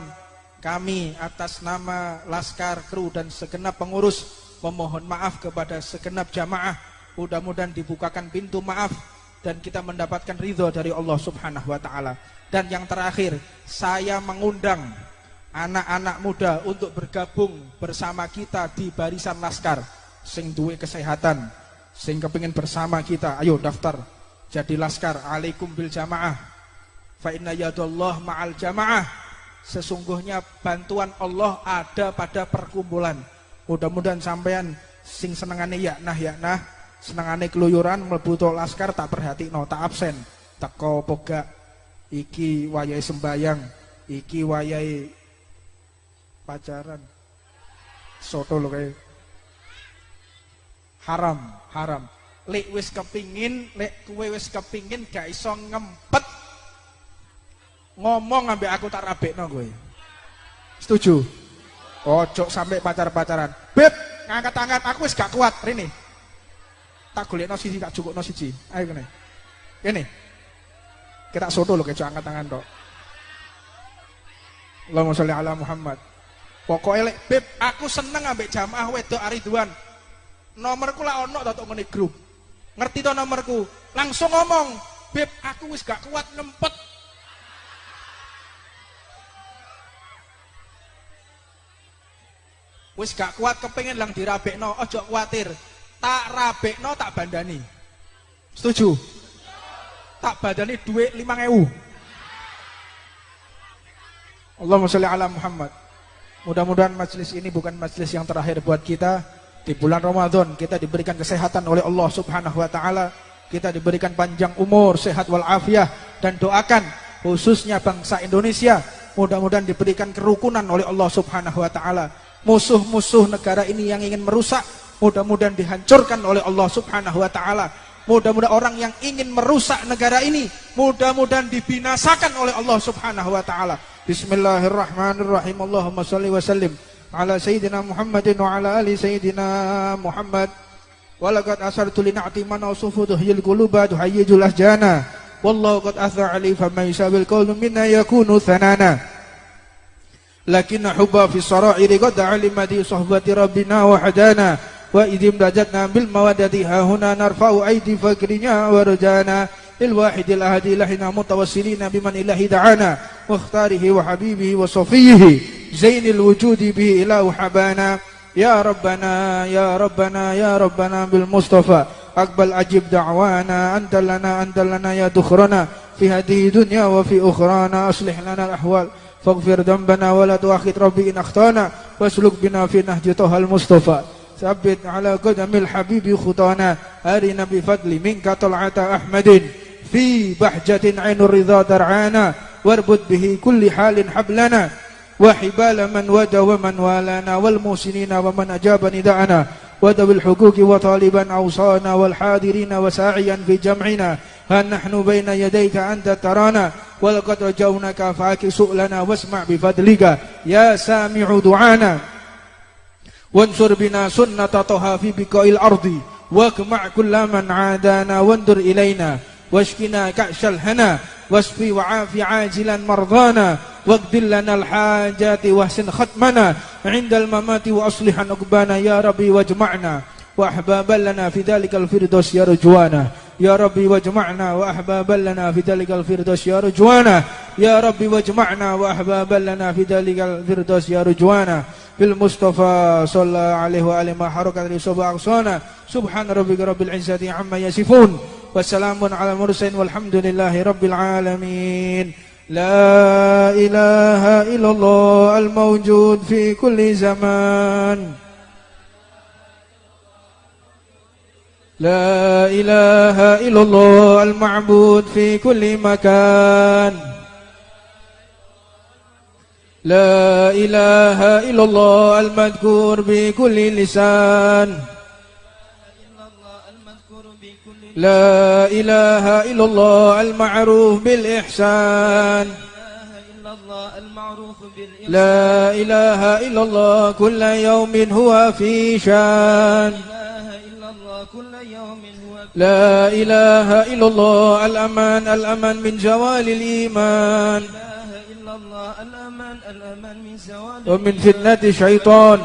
Kami atas nama laskar, kru dan segenap pengurus memohon maaf kepada segenap jamaah. Mudah-mudahan dibukakan pintu maaf dan kita mendapatkan ridho dari Allah Subhanahu wa taala. Dan yang terakhir, saya mengundang anak-anak muda untuk bergabung bersama kita di barisan laskar. Sing duwe kesehatan, sing kepingin bersama kita, ayo daftar jadi laskar. Alaikum bil jamaah, fa inna yadallah ma'al jamaah. Sesungguhnya bantuan Allah ada pada perkumpulan. Mudah-mudahan sampean sing senengane yaknah, senengane keluyuran mlebu laskar tak perhatikno, tak absen. Teko pogak iki wayahe sembayang, iki wayahe pacaran. Soto lho kae. Haram. Lek kowe wis kepingin gak iso ngempet ngomong ambek aku tak rabekno kowe. Setuju? Ojo sampai pacar-pacaran. Beb, ngangkat tangan, aku wis gak kuat rene. Tak golekno siji, tak cukupno siji. Ayo kene. Kene. Kita soto lho kejo angkat tangan tok. Allahumma sholli ala Muhammad. Pokoke lek beb, aku seneng ambek jamaah wedok Ar-Ridwan. Nomorku lah ono tok ngene grup. Ngerti to nomorku? Langsung ngomong, "Beb, aku wis gak kuat ngempet." Wis gak kuat kepengin lang dirabekno, ojo kuatir. Tak rabekno tak bandani. Setuju? Tak bandani duit 5.000. Allahumma sholli ala Muhammad. Mudah-mudahan majelis ini bukan majelis yang terakhir buat kita. Di bulan Ramadan kita diberikan kesehatan oleh Allah Subhanahu wa taala. Kita diberikan panjang umur, sehat walafiat, dan doakan khususnya bangsa Indonesia mudah-mudahan diberikan kerukunan oleh Allah Subhanahu wa taala. Musuh-musuh negara ini yang ingin merusak mudah-mudahan dihancurkan oleh Allah Subhanahu wa taala. Mudah-mudahan orang yang ingin merusak negara ini mudah-mudahan dibinasakan oleh Allah Subhanahu wa taala. Bismillahirrahmanirrahim. Allahumma shalli wa sallim ala sayyidina Muhammadin wa ala ali sayyidina Muhammad. Walaqad asartu li na'ti man awsufu tuhyil quluba tuhayyijul ahjana. Wallahu qad athara ali faman yasabil qawlu minna yakunu thanana. لكن حب في السرائر قد علم دي صحبة ربنا وحدانا وإذ امددنا بالمودة ها هنا نرفع أيدي فكرنا ورجانا للواحد الأحد لحنا متوسلين بمن إله دعانا واختاره وحبيبه وصفيه زين الوجود به إله حبانا يا ربنا يا ربنا يا ربنا بالمصطفى أقبل أجب دعوانا أنت لنا يا دخرنا في هذه الدنيا وفي أخرانا أصلح لنا الأحوال فاغفر ذنبنا ولا تؤاخذ ربي إن أخطأنا واسلك بنا في نهج طه المصطفى ثبت على قدم الحبيب خطانا أرنا بفضل منك طلعة أحمد في بحجة عين الرضا درعانا واربط به كل حال حبلنا وحبال من وجه ومن والانا والمحسنين ومن أجاب نداءنا وذوي الحقوق وطالبا أوصانا والحاضرين وساعيا في جمعنا ها نحن بين يديك أنت ترانا ولقد رجونك فاك سؤلنا واسمع بفضلك يا سامع دعانا وانصر بنا سنة طه في بقاء الأرض واجمع كل من عادانا وانظر إلينا واشفنا كأس الهنا واشفي وعافي عاجلا مرضانا واقض لنا الحاجات واحسن ختمنا عند الممات وأصلح عقبانا يا ربي واجمعنا وأحبابا لنا في ذلك الفردوس يا رجوانا يا ربي واجمعنا وأحبابا لنا في ذلك الفردوس يا رجوانا يا ربي واجمعنا وأحبابا لنا في ذلك الفردوس يا رجوانا بالمصطفى صلى الله عليه وآله ما حركت لصبا أقصانا سبحان ربك رب العزة عما يصفون وسلام على المرسلين والحمد لله رب العالمين لا إله إلا الله الموجود في كل زمان لا إله إلا الله المعبود في كل مكان لا إله إلا الله المذكور بكل لسان لا إله إلا الله المعروف بالإحسان الله المعروف بالإحسان لا إله إلا الله كل يوم هو في شان لا إله إلا الله الأمان الأمان من زوال الإيمان ومن فتنة الشيطان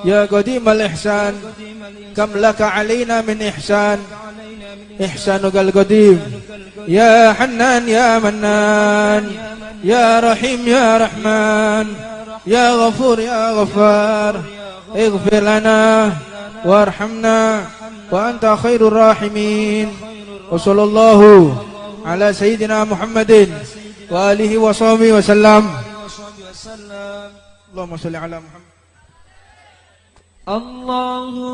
يا قديم الإحسان كم لك علينا من إحسان إحسانك القديم يا حنان يا منان يا رحيم يا رحمن يا غفور يا غفار اغفر لنا وارحمنا وأنت خير الراحمين وصلى الله على سيدنا محمد وآله وصحبه وسلم اللهم صل على محمد. الله